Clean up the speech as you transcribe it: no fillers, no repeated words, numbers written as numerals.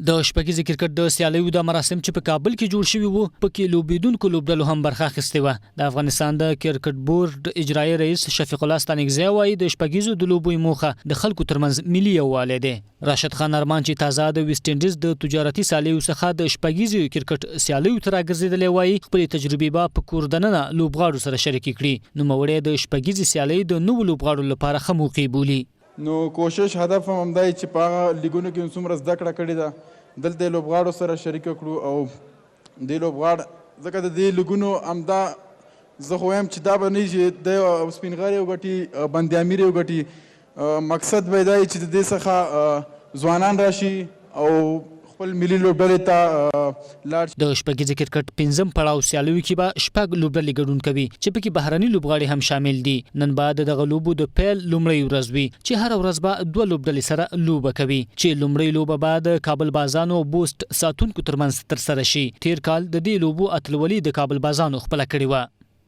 د شپږیزې کرکټ د سیالیو د مراسم چې په کابل کې جوړ شوي وو پکې لوبیدونکو لوبډلو هم برخه اخیستې وه. د افغانستان د کرکټ بورډ اجرایي رئیس شپږیزه وایي د شپږیزو د لوبو موخه د خلکو ترمنځ ملي یووالی دی. راشد خان ارمان چې تازه د ویسټ انډیز د تجارتي سیالیو څخه د شپږیزې کرکټ سیالیو ته راګرځېدلی وایي خپلې تجربې به په کور دننه لوبغاړو سره شریکې کړي. نوموړی د شپږیزې سیالۍ د نوو لوبغاړو لپاره ښه موقع بولي. نو کوشش هدف هم همدا چې په هغه لیګونو کې څومره زده کړه کړې ده دلته یې لوبغاړو سره شریکه کړو او دې لوبغاړ ځکه د دې لیګونو همدا زه خو وایم چې دا به نه چې د سپین غر یو ګټي بند امیر یو ګټي مقصد به دا چې د دې څخه ځوانان راشي او خپل ملي لوبډلې ته لاړ شي. د شپږیزې کرکټ پنځم پړاو سیالیو کې به شپږ لوبډلې ګډون کوي چې پکې بهرني لوبغاړي هم شامل دي. نن به د دغه لوبو د پیل لومړۍ ورځ وي چې هر ورځ به دوه لوبډلې سره لوبه کوي چې لومړۍ لوبه به د کابل بازانو بوسټ ساتونکو ترمنځ ترسره شي. تیر کال د دې لوبو اتلولي د کابل بازانو خپله کړې وه.